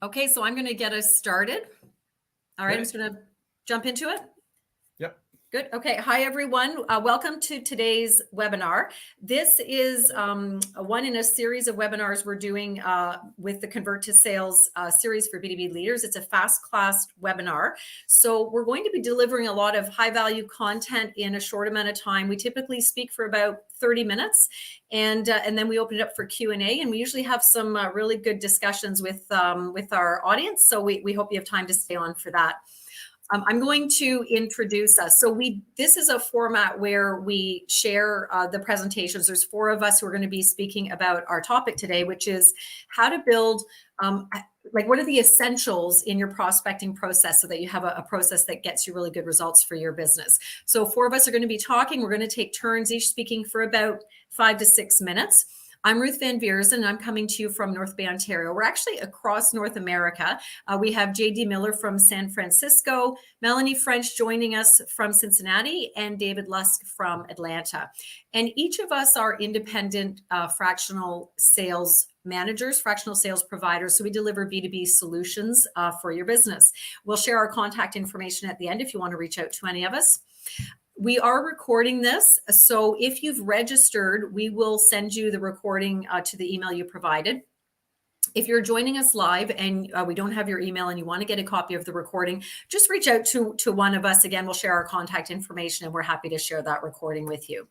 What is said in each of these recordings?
Okay, so I'm going to get us started. All right, I'm just going to jump into it. Yep. Good. Okay. Hi, everyone. Welcome to today's webinar. This is one in a series of webinars we're doing with the Convert to Sales series for B2B leaders. It's a FastClass webinar. So we're going to be delivering a lot of high value content in a short amount of time. We typically speak for about 30 minutes and then we open it up for Q&A, and we usually have some really good discussions with our audience. So we hope you have time to stay on for that. I'm going to introduce us. So this is a format where we share the presentations. There's 4 of us who are going to be speaking about our topic today, which is how to build, what are the essentials in your prospecting process so that you have a process that gets you really good results for your business. So 4 of us are going to be talking. We're going to take turns each speaking for about 5 to 6 minutes. I'm Ruth Van Viersen, and I'm coming to you from North Bay, Ontario. We're actually across North America. We have JD Miller from San Francisco, Melanie French joining us from Cincinnati, and David Lusk from Atlanta. And each of us are independent fractional sales managers, fractional sales providers. So we deliver B2B solutions for your business. We'll share our contact information at the end if you want to reach out to any of us. We are recording this, so if you've registered, we will send you the recording to the email you provided. If you're joining us live and we don't have your email and you want to get a copy of the recording, just reach out to one of us. Again, we'll share our contact information and we're happy to share that recording with you.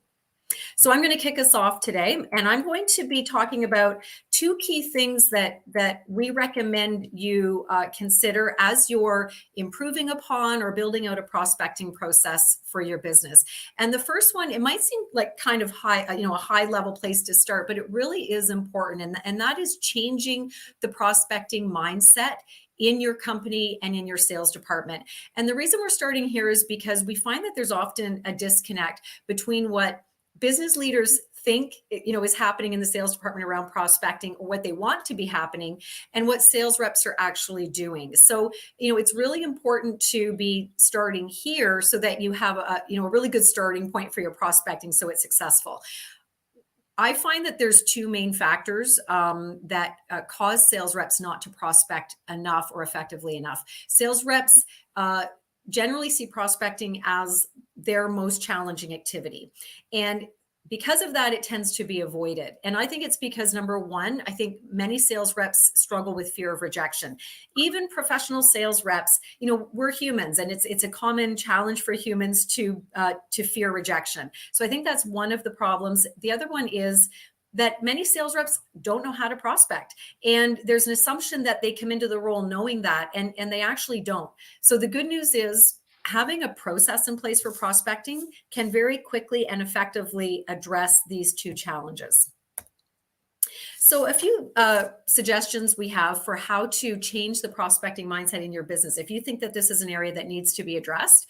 So I'm going to kick us off today, and I'm going to be talking about 2 key things that we recommend you consider as you're improving upon or building out a prospecting process for your business. And the first one, it might seem like kind of high, a high level place to start, but it really is important, and that is changing the prospecting mindset in your company and in your sales department. And the reason we're starting here is because we find that there's often a disconnect between what business leaders think is happening in the sales department around prospecting, or what they want to be happening, and what sales reps are actually doing. So it's really important to be starting here so that you have a really good starting point for your prospecting so it's successful. I find that there's 2 main factors that cause sales reps not to prospect enough or effectively enough. Sales reps generally see prospecting as their most challenging activity. And because of that, it tends to be avoided. And I think it's because, number one, I think many sales reps struggle with fear of rejection. Even professional sales reps, we're humans, and it's a common challenge for humans to fear rejection. So I think that's one of the problems. The other one is that many sales reps don't know how to prospect. And there's an assumption that they come into the role knowing that, and they actually don't. So the good news is having a process in place for prospecting can very quickly and effectively address these 2 challenges. So a few suggestions we have for how to change the prospecting mindset in your business, if you think that this is an area that needs to be addressed.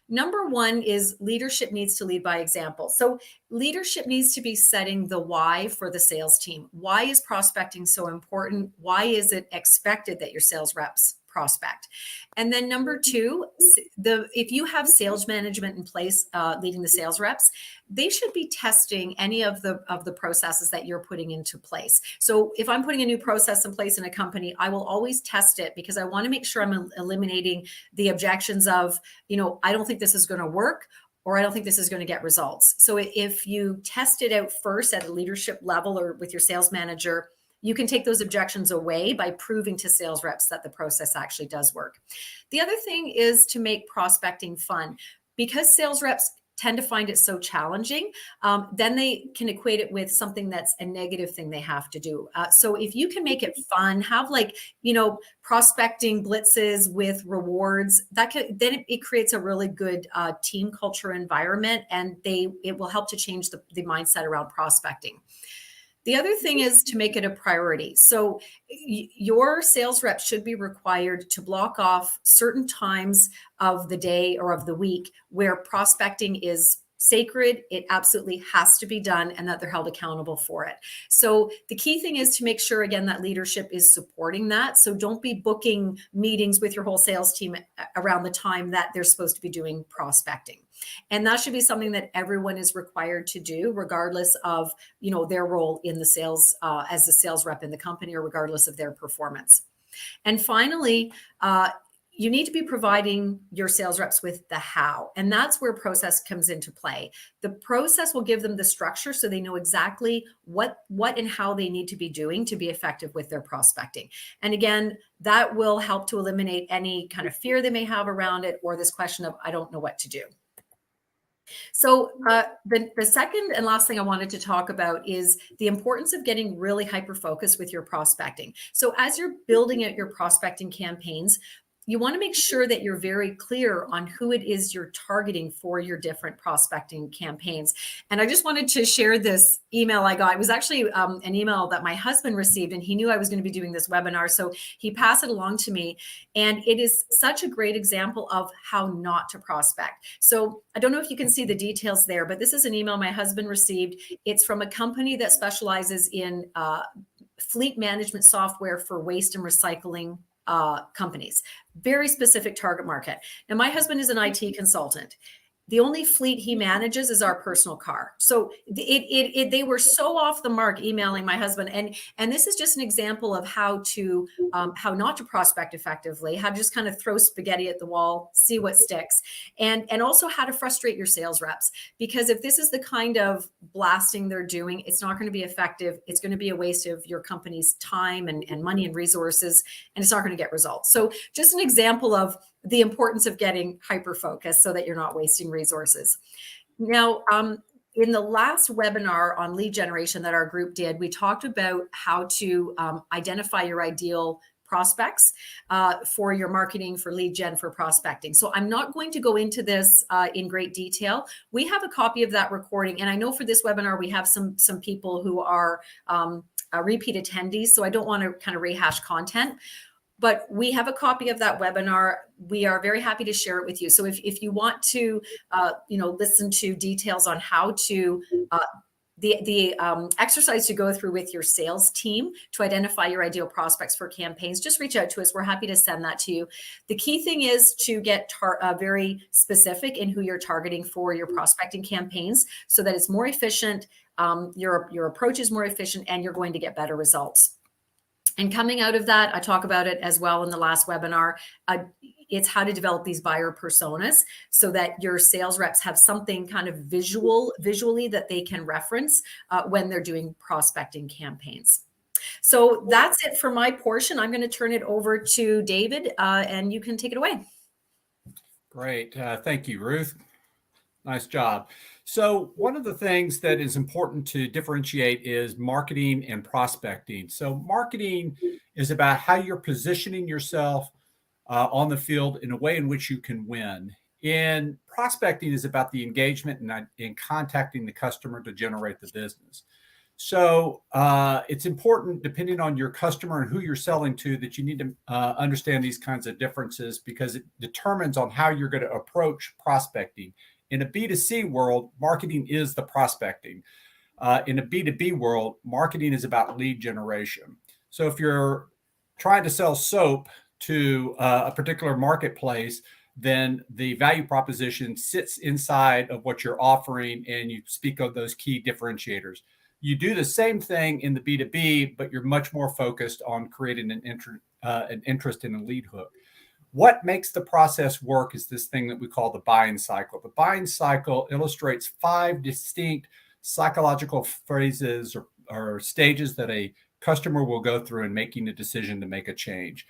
Number 1 is leadership needs to lead by example. So leadership needs to be setting the why for the sales team. Why is prospecting so important? Why is it expected that your sales reps prospect? And then number 2, if you have sales management in place leading the sales reps, they should be testing any of the processes that you're putting into place. So if I'm putting a new process in place in a company, I will always test it because I want to make sure I'm eliminating the objections of, I don't think this is going to work, or I don't think this is going to get results. So if you test it out first at a leadership level or with your sales manager, you can take those objections away by proving to sales reps that the process actually does work. The other thing is to make prospecting fun. Because sales reps tend to find it so challenging, then they can equate it with something that's a negative thing they have to do. So if you can make it fun, have prospecting blitzes with rewards, then it creates a really good team culture environment, and it will help to change the mindset around prospecting. The other thing is to make it a priority. So your sales rep should be required to block off certain times of the day or of the week where prospecting is sacred. It absolutely has to be done, and that they're held accountable for it. So the key thing is to make sure, again, that leadership is supporting that. So don't be booking meetings with your whole sales team around the time that they're supposed to be doing prospecting. And that should be something that everyone is required to do, regardless of, their role in the sales, as the sales rep in the company, or regardless of their performance. And finally, you need to be providing your sales reps with the how. And that's where process comes into play. The process will give them the structure so they know exactly what and how they need to be doing to be effective with their prospecting. And again, that will help to eliminate any kind of fear they may have around it, or this question of, I don't know what to do. So the second and last thing I wanted to talk about is the importance of getting really hyper-focused with your prospecting. So as you're building out your prospecting campaigns, you want to make sure that you're very clear on who it is you're targeting for your different prospecting campaigns. And I just wanted to share this email I got. It was actually an email that my husband received, and he knew I was going to be doing this webinar, so he passed it along to me. And it is such a great example of how not to prospect. So I don't know if you can see the details there, but this is an email my husband received. It's from a company that specializes in fleet management software for waste and recycling companies. Very specific target market. Now, my husband is an IT consultant. The only fleet he manages is our personal car. So they were so off the mark emailing my husband. And this is just an example of how not to prospect effectively, how to just kind of throw spaghetti at the wall, see what sticks, and also how to frustrate your sales reps. Because if this is the kind of blasting they're doing, it's not going to be effective. It's going to be a waste of your company's time and money and resources, and it's not going to get results. So just an example of the importance of getting hyper-focused so that you're not wasting resources. Now, in the last webinar on lead generation that our group did, we talked about how to identify your ideal prospects for your marketing, for lead gen, for prospecting. So I'm not going to go into this in great detail. We have a copy of that recording, and I know for this webinar we have some people who are repeat attendees, so I don't want to kind of rehash content. But we have a copy of that webinar. We are very happy to share it with you. So if you want to, listen to details on how to, the exercise to go through with your sales team to identify your ideal prospects for campaigns, just reach out to us. We're happy to send that to you. The key thing is to get very specific in who you're targeting for your prospecting campaigns so that it's more efficient, your approach is more efficient, and you're going to get better results. And coming out of that, I talk about it as well in the last webinar. It's how to develop these buyer personas so that your sales reps have something kind of visually that they can reference when they're doing prospecting campaigns. So that's it for my portion. I'm going to turn it over to David, and you can take it away. Great. Thank you, Ruth. Nice job. So one of the things that is important to differentiate is marketing and prospecting. So marketing is about how you're positioning yourself on the field in a way in which you can win. And prospecting is about the engagement and in contacting the customer to generate the business. So it's important, depending on your customer and who you're selling to, that you need to understand these kinds of differences, because it determines on how you're going to approach prospecting. In a B2C world, marketing is the prospecting. In a B2B world, marketing is about lead generation. So if you're trying to sell soap to a particular marketplace, then the value proposition sits inside of what you're offering, and you speak of those key differentiators. You do the same thing in the B2B, but you're much more focused on creating an interest in a lead hook. What makes the process work is this thing that we call the buying cycle. The buying cycle illustrates 5 distinct psychological phases or stages that a customer will go through in making a decision to make a change.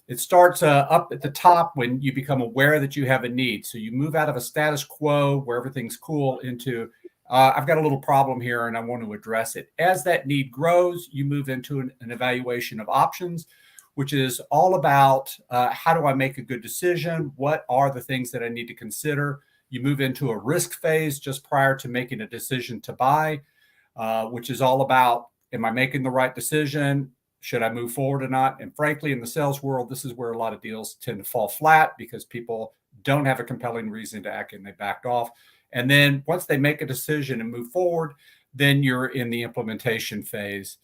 It starts up at the top when you become aware that you have a need. So you move out of a status quo where everything's cool into, I've got a little problem here and I want to address it. As that need grows, you move into an evaluation of options, which is all about how do I make a good decision? What are the things that I need to consider? You move into a risk phase just prior to making a decision to buy, which is all about, am I making the right decision? Should I move forward or not? And frankly, in the sales world, this is where a lot of deals tend to fall flat because people don't have a compelling reason to act and they backed off. And then once they make a decision and move forward, then you're in the implementation phase.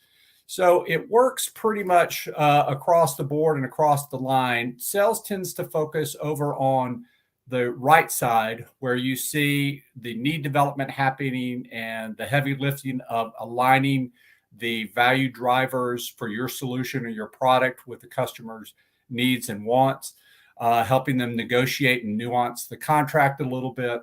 So it works pretty much across the board and across the line. Sales tends to focus over on the right side where you see the need development happening and the heavy lifting of aligning the value drivers for your solution or your product with the customer's needs and wants, helping them negotiate and nuance the contract a little bit.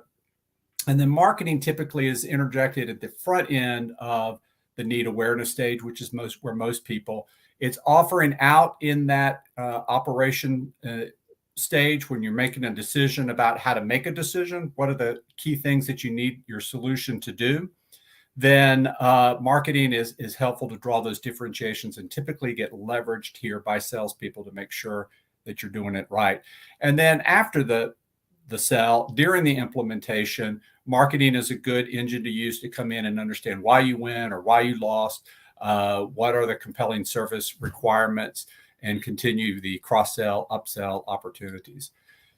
And then marketing typically is interjected at the front end of the need awareness stage, which is where most people, it's offering out in that operation stage when you're making a decision about how to make a decision. What are the key things that you need your solution to do? Then marketing is helpful to draw those differentiations and typically get leveraged here by salespeople to make sure that you're doing it right. And then after the sell, during the implementation, marketing is a good engine to use to come in and understand why you win or why you lost, what are the compelling service requirements, and continue the cross-sell, upsell opportunities.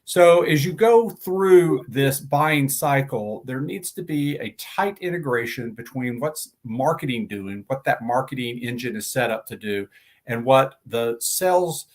So as you go through this buying cycle, there needs to be a tight integration between what's marketing doing, what that marketing engine is set up to do, and what the sales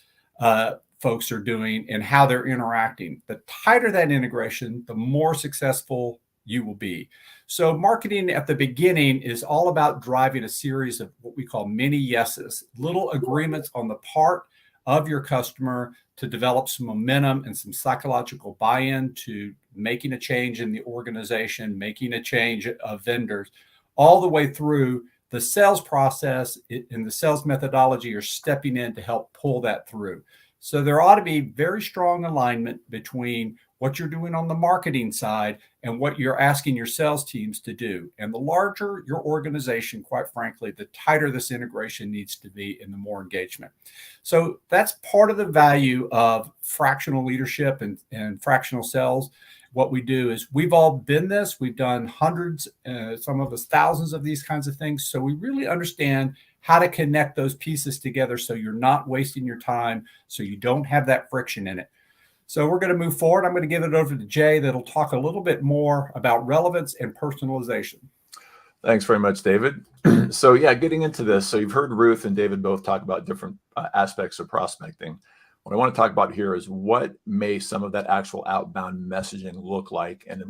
folks are doing and how they're interacting. The tighter that integration, the more successful you will be. So marketing at the beginning is all about driving a series of what we call mini yeses, little agreements on the part of your customer to develop some momentum and some psychological buy-in to making a change in the organization, making a change of vendors, all the way through the sales process and the sales methodology. You're stepping in to help pull that through. So there ought to be very strong alignment between what you're doing on the marketing side and what you're asking your sales teams to do. And the larger your organization, quite frankly, the tighter this integration needs to be and the more engagement. So that's part of the value of fractional leadership and fractional sales. What we do is we've all been this. We've done hundreds, some of us thousands of these kinds of things. So we really understand how to connect those pieces together so you're not wasting your time, so you don't have that friction in it. So we're going to move forward. I'm going to give it over to Jay that'll talk a little bit more about relevance and personalization. Thanks very much, David. So yeah, getting into this. So you've heard Ruth and David both talk about different aspects of prospecting. What I want to talk about here is what may some of that actual outbound messaging look like, and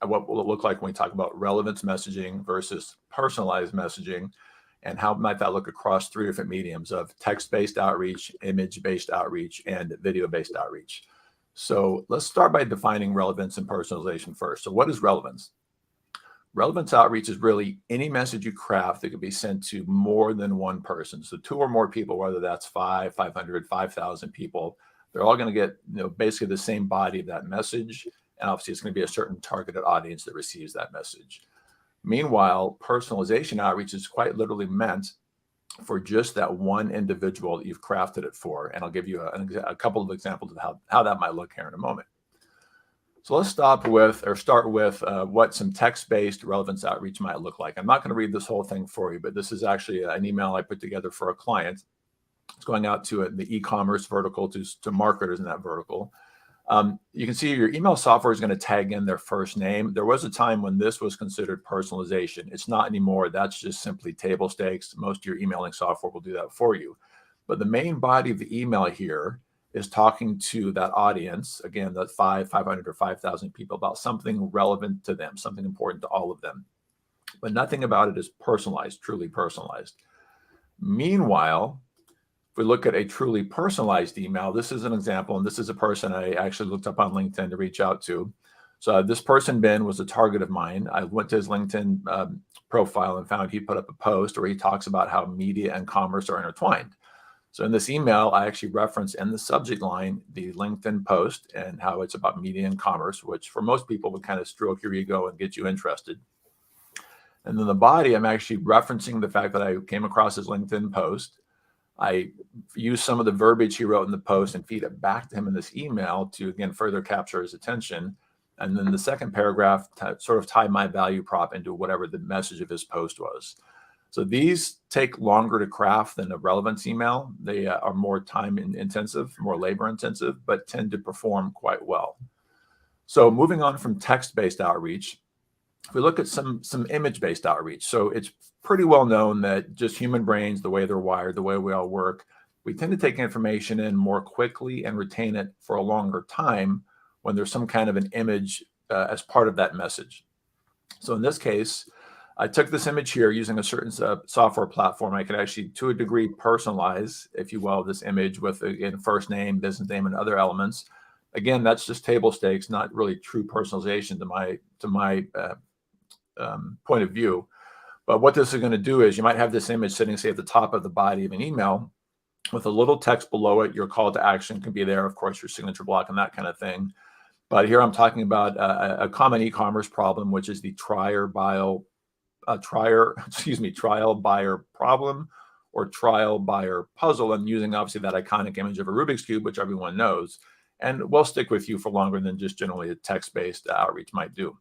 what will it look like when we talk about relevance messaging versus personalized messaging, and how might that look across three different mediums of text-based outreach, image-based outreach, and video-based outreach. So let's start by defining relevance and personalization first. So what is relevance? Relevance outreach is really any message you craft that could be sent to more than one person. So 2 or more people, whether that's 500, 5,000 people, they're all going to get basically the same body of that message. And obviously it's going to be a certain targeted audience that receives that message. Meanwhile, personalization outreach is quite literally meant for just that one individual that you've crafted it for. And I'll give you a couple of examples of how that might look here in a moment. So let's start with what some text-based relevance outreach might look like. I'm not going to read this whole thing for you, but this is actually an email I put together for a client. It's going out to the e-commerce vertical, to marketers in that vertical. You can see your email software is going to tag in their first name. There was a time when this was considered personalization. It's not anymore. That's just simply table stakes. Most of your emailing software will do that for you. But the main body of the email here is talking to that audience, again, that 500 or 5,000 people, about something relevant to them, something important to all of them. But nothing about it is personalized, truly personalized. Meanwhile, if we look at a truly personalized email, this is an example, and this is a person I actually looked up on LinkedIn to reach out to. So this person, Ben, was a target of mine. I went to his LinkedIn profile and found he put up a post where he talks about how media and commerce are intertwined. So in this email, I actually reference in the subject line the LinkedIn post and how it's about media and commerce, which for most people would kind of stroke your ego and get you interested. And then the body, I'm actually referencing the fact that I came across his LinkedIn post. I use some of the verbiage he wrote in the post and feed it back to him in this email to, again, further capture his attention. And then the second paragraph sort of tie my value prop into whatever the message of his post was. So these take longer to craft than a relevance email. They are more time intensive, more labor intensive, but tend to perform quite well. So moving on from text-based outreach, if we look at some image-based outreach, so it's pretty well known that just human brains, the way they're wired, the way we all work, we tend to take information in more quickly and retain it for a longer time when there's some kind of an image as part of that message. So in this case, I took this image here using a certain software platform. I could actually, to a degree, personalize, if you will, this image with, again, first name, business name, and other elements. Again, that's just table stakes, not really true personalization to my point of view. But what this is going to do is you might have this image sitting, say, at the top of the body of an email with a little text below it. Your call to action can be there, of course, your signature block and that kind of thing. But here I'm talking about a common e-commerce problem, which is the trial buyer problem or trial buyer puzzle, and using obviously that iconic image of a Rubik's Cube, which everyone knows, and will stick with you for longer than just generally a text-based outreach might do.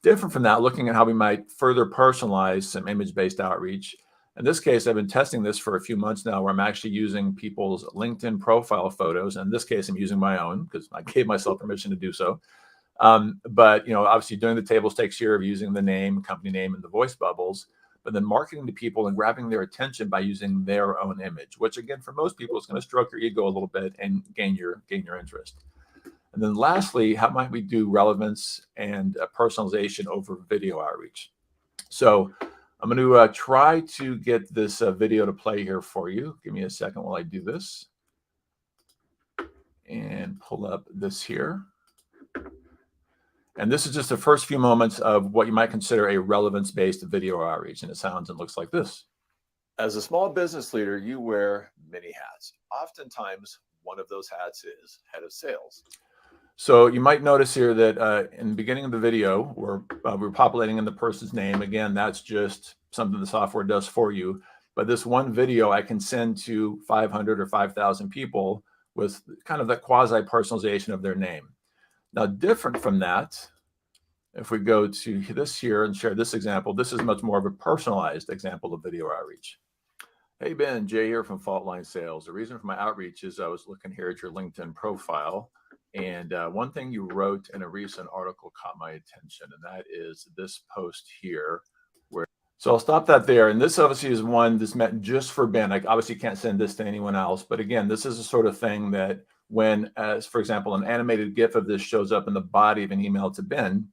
Different from that, looking at how we might further personalize some image-based outreach. In this case, I've been testing this for a few months now, where I'm actually using people's LinkedIn profile photos. In this case, I'm using my own because I gave myself permission to do so. But obviously doing the table stakes here of using the name, company name, and the voice bubbles, but then marketing to people and grabbing their attention by using their own image, which again, for most people, is going to stroke your ego a little bit and gain your interest. And then lastly, how might we do relevance and personalization over video outreach? So I'm going to try to get this video to play here for you. Give me a second while I do this and pull up this here. And this is just the first few moments of what you might consider a relevance-based video outreach. And it sounds and looks like this. As a small business leader, you wear many hats. Oftentimes, one of those hats is head of sales. So you might notice here that in the beginning of the video, we're populating in the person's name. Again, that's just something the software does for you. But this one video I can send to 500 or 5,000 people with kind of that quasi-personalization of their name. Now, different from that, if we go to this here and share this example, this is much more of a personalized example of video outreach. Hey, Ben, Jay here from Faultline Sales. The reason for my outreach is I was looking here at your LinkedIn profile. And one thing you wrote in a recent article caught my attention, and that is this post here. So I'll stop that there. And this obviously is one that's meant just for Ben. I obviously can't send this to anyone else. But again, this is the sort of thing that when, as for example, an animated GIF of this shows up in the body of an email to Ben,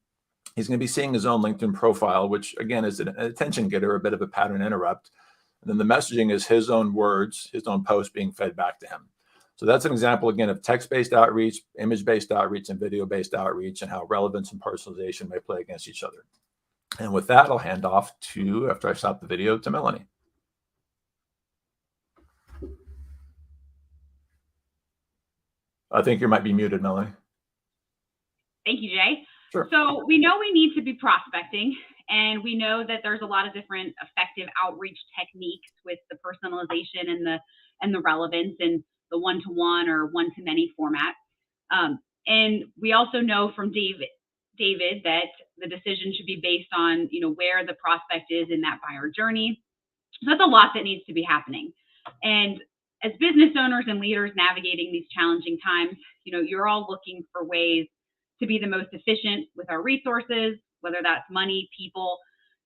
he's going to be seeing his own LinkedIn profile, which again is an attention getter, a bit of a pattern interrupt. And then the messaging is his own words, his own post being fed back to him. So that's an example, again, of text-based outreach, image-based outreach, and video-based outreach, and how relevance and personalization may play against each other. And with that, I'll hand off to, after I stop the video, to Melanie. I think you might be muted, Melanie. Thank you, Jay. Sure. So we know we need to be prospecting, and we know that there's a lot of different effective outreach techniques with the personalization and the relevance and the one-to-one or one-to-many format. And we also know from David that the decision should be based on where the prospect is in that buyer journey. So that's a lot that needs to be happening. And as business owners and leaders navigating these challenging times, you're all looking for ways to be the most efficient with our resources, whether that's money, people.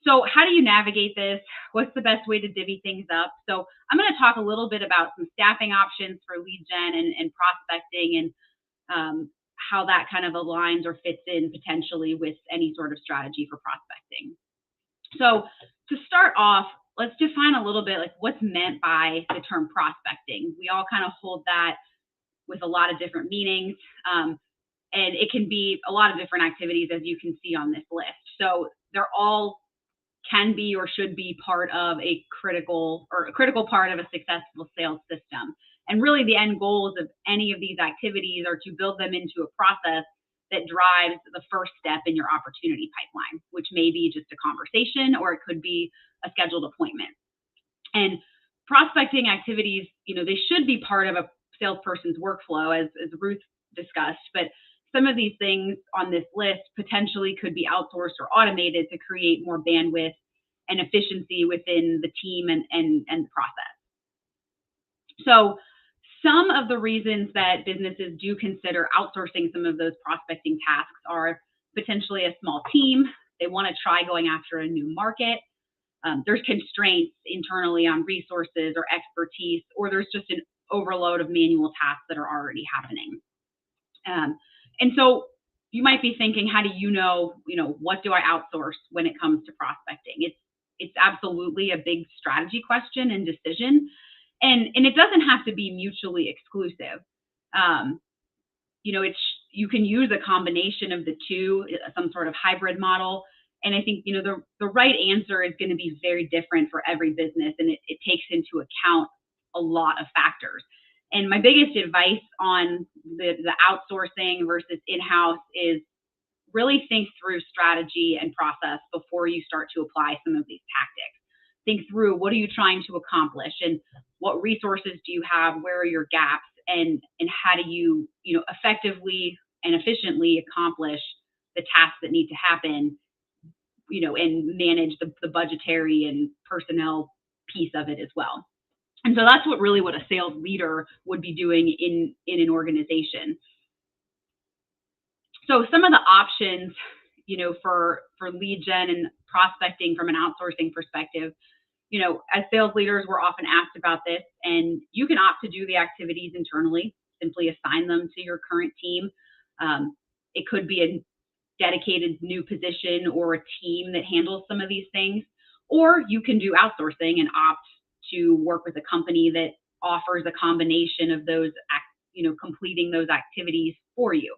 So how do you navigate this? What's the best way to divvy things up? So I'm going to talk a little bit about some staffing options for lead gen and prospecting, and how that kind of aligns or fits in potentially with any sort of strategy for prospecting. So to start off, let's define a little bit like what's meant by the term prospecting. We all kind of hold that with a lot of different meanings. And it can be a lot of different activities, as you can see on this list. So they're all can be or should be part of a critical part of a successful sales system. And really the end goals of any of these activities are to build them into a process that drives the first step in your opportunity pipeline, which may be just a conversation or it could be a scheduled appointment. And prospecting activities, they should be part of a salesperson's workflow, as Ruth discussed, but some of these things on this list potentially could be outsourced or automated to create more bandwidth and efficiency within the team and the process. So some of the reasons that businesses do consider outsourcing some of those prospecting tasks are potentially a small team. They want to try going after a new market. There's constraints internally on resources or expertise, or there's just an overload of manual tasks that are already happening. And so you might be thinking, how do you know, what do I outsource when it comes to prospecting? It's absolutely a big strategy question and decision. And it doesn't have to be mutually exclusive. You can use a combination of the two, some sort of hybrid model. And I think, the right answer is going to be very different for every business. And it takes into account a lot of factors. And my biggest advice on the outsourcing versus in-house is really think through strategy and process before you start to apply some of these tactics. Think through, what are you trying to accomplish, and what resources do you have? Where are your gaps? And how do you, effectively and efficiently accomplish the tasks that need to happen, and manage the budgetary and personnel piece of it as well. And so that's what a sales leader would be doing in an organization. So some of the options, for lead gen and prospecting from an outsourcing perspective, as sales leaders, we're often asked about this, and you can opt to do the activities internally, simply assign them to your current team. It could be a dedicated new position or a team that handles some of these things, or you can do outsourcing and opt to work with a company that offers a combination of those, completing those activities for you.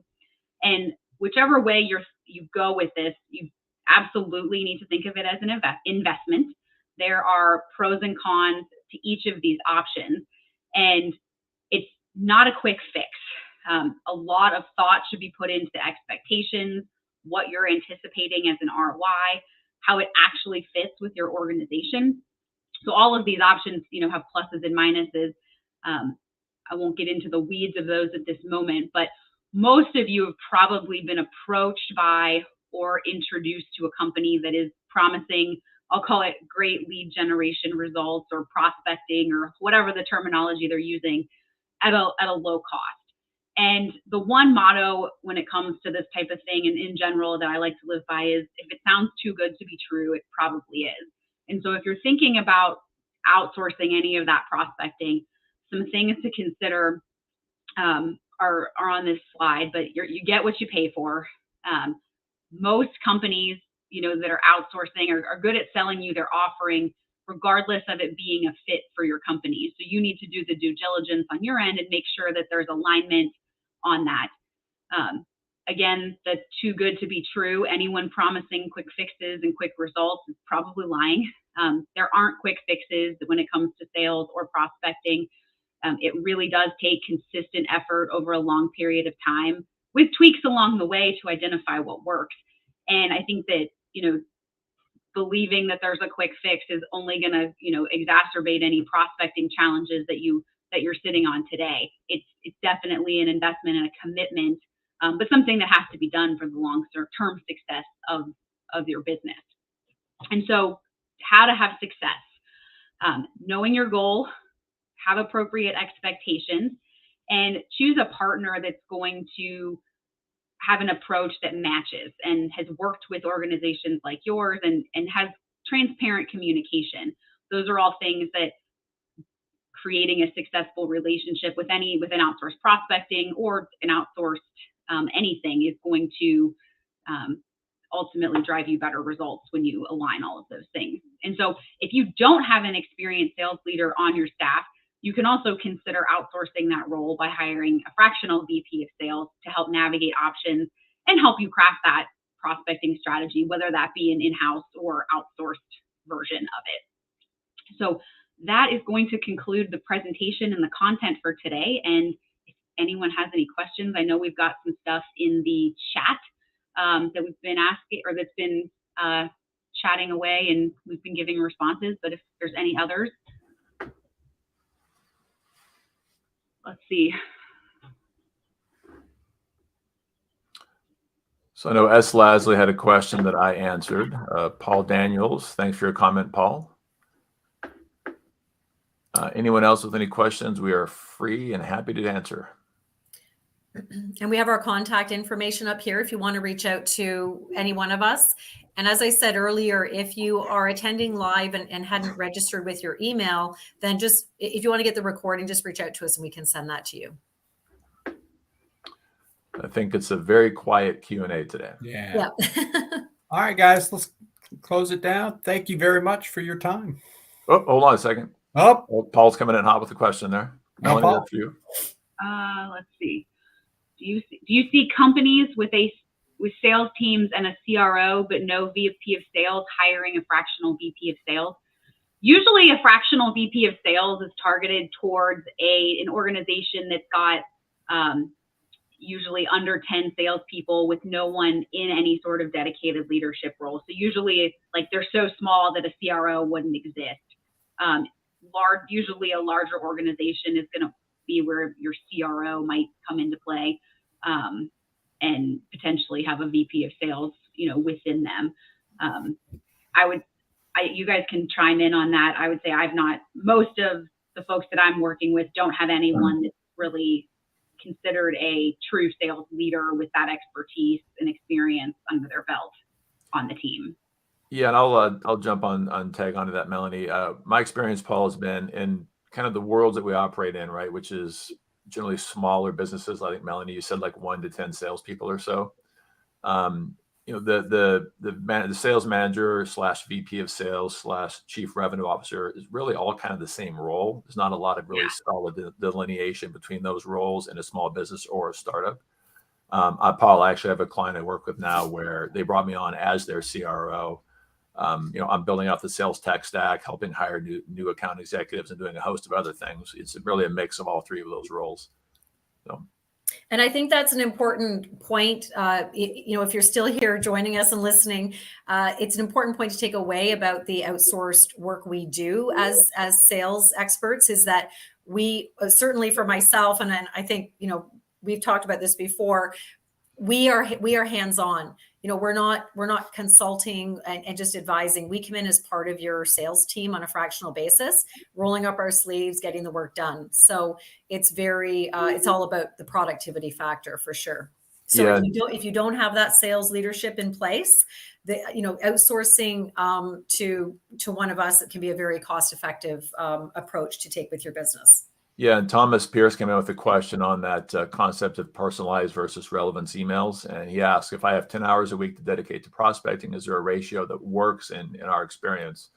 And whichever way you go with this, you absolutely need to think of it as an investment. There are pros and cons to each of these options, and it's not a quick fix. A lot of thought should be put into expectations, what you're anticipating as an ROI, how it actually fits with your organization. So all of these options, have pluses and minuses. I won't get into the weeds of those at this moment, but most of you have probably been approached by or introduced to a company that is promising, I'll call it, great lead generation results or prospecting or whatever the terminology they're using, at a low cost. And the one motto when it comes to this type of thing and in general that I like to live by is, if it sounds too good to be true, it probably is. And so if you're thinking about outsourcing any of that prospecting, some things to consider are on this slide, but you get what you pay for. Most companies, that are outsourcing are good at selling you their offering, regardless of it being a fit for your company. So you need to do the due diligence on your end and make sure that there's alignment on that. Again, that's too good to be true. Anyone promising quick fixes and quick results is probably lying. There aren't quick fixes when it comes to sales or prospecting. It really does take consistent effort over a long period of time, with tweaks along the way to identify what works. And I think that, believing that there's a quick fix is only going to, exacerbate any prospecting challenges that you're sitting on today. It's definitely an investment and a commitment, but something that has to be done for the long-term success of your business. And so, how to have success? Knowing your goal, have appropriate expectations, and choose a partner that's going to have an approach that matches and has worked with organizations like yours and has transparent communication. Those are all things that creating a successful relationship with an outsourced prospecting or an outsourced anything is going to ultimately drive you better results when you align all of those things. And so if you don't have an experienced sales leader on your staff, you can also consider outsourcing that role by hiring a fractional VP of sales to help navigate options and help you craft that prospecting strategy, whether that be an in-house or outsourced version of it. So that is going to conclude the presentation and the content for today. And if anyone has any questions, I know we've got some stuff in the chat that we've been asking, or that's been chatting away, and we've been giving responses. But if there's any others, let's see. So I know S. Lasley had a question that I answered. Paul Daniels, thanks for your comment, Paul. Anyone else with any questions? We are free and happy to answer. And we have our contact information up here if you want to reach out to any one of us. And as I said earlier, if you are attending live and hadn't registered with your email, then just, if you want to get the recording, just reach out to us and we can send that to you. I think it's a very quiet Q&A today. Yeah. Yeah. All right, guys, let's close it down. Thank you very much for your time. Oh, hold on a second. Oh, Oh, Paul's coming in hot with a question there. Melanie, Paul. that's you. Let's see. Do you see companies with sales teams and a CRO but no VP of sales hiring a fractional VP of sales? Usually, a fractional VP of sales is targeted towards an organization that's got usually under 10 salespeople with no one in any sort of dedicated leadership role. So usually, like, they're so small that a CRO wouldn't exist. Usually a larger organization is going to be where your CRO might come into play, and potentially have a VP of sales, within them. You guys can chime in on that. I would say most of the folks that I'm working with don't have anyone that's really considered a true sales leader with that expertise and experience under their belt on the team. Yeah, and I'll jump on tag onto that, Melanie. My experience, Paul, has been in kind of the worlds that we operate in, right? Which is generally smaller businesses. I think, Melanie, you said like 1 to 10 salespeople or so. The sales manager / VP of sales / chief revenue officer is really all kind of the same role. There's not a lot of really solid delineation between those roles in a small business or a startup. Paul, I actually have a client I work with now where they brought me on as their CRO. I'm building out the sales tech stack, helping hire new account executives, and doing a host of other things. It's really a mix of all 3 of those roles. So. And I think that's an important point. If you're still here joining us and listening, it's an important point to take away about the outsourced work we do as sales experts, is that we, certainly for myself, and I think, we've talked about this before, we are hands-on. We're not consulting and just advising. We come in as part of your sales team on a fractional basis, rolling up our sleeves, getting the work done. So it's it's all about the productivity factor for sure. So Yeah. if you don't have that sales leadership in place, outsourcing to one of us, it can be a very cost-effective approach to take with your business. Yeah, and Thomas Pierce came out with a question on that concept of personalized versus relevance emails. And he asked, if I have 10 hours a week to dedicate to prospecting, is there a ratio that works in our experience?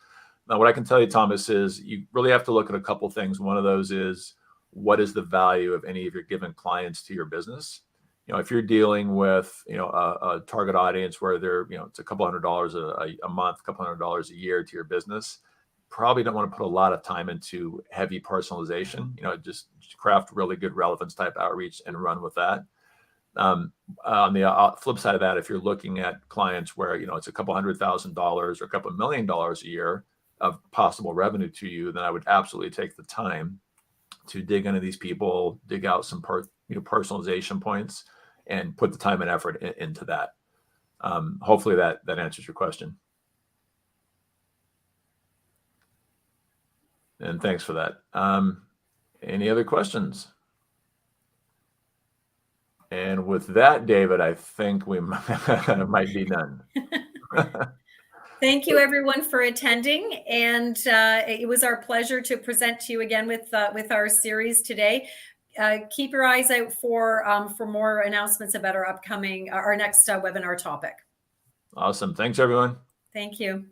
Now, what I can tell you, Thomas, is you really have to look at a couple things. One of those is, what is the value of any of your given clients to your business? If you're dealing with, a target audience where they're, it's a couple $100 a month, a couple $100 a year to your business, probably don't want to put a lot of time into heavy personalization. Just craft really good relevance type outreach and run with that. On the flip side of that, if you're looking at clients where it's a couple $100,000 or a couple $1 million a year of possible revenue to you, then I would absolutely take the time to dig into these people, dig out some personalization points, and put the time and effort into that. Hopefully that answers your question. And thanks for that. Any other questions? And with that, David, I think we might be done. Thank you, everyone, for attending. And it was our pleasure to present to you again with our series today. Keep your eyes out for more announcements about our next webinar topic. Awesome. Thanks, everyone. Thank you.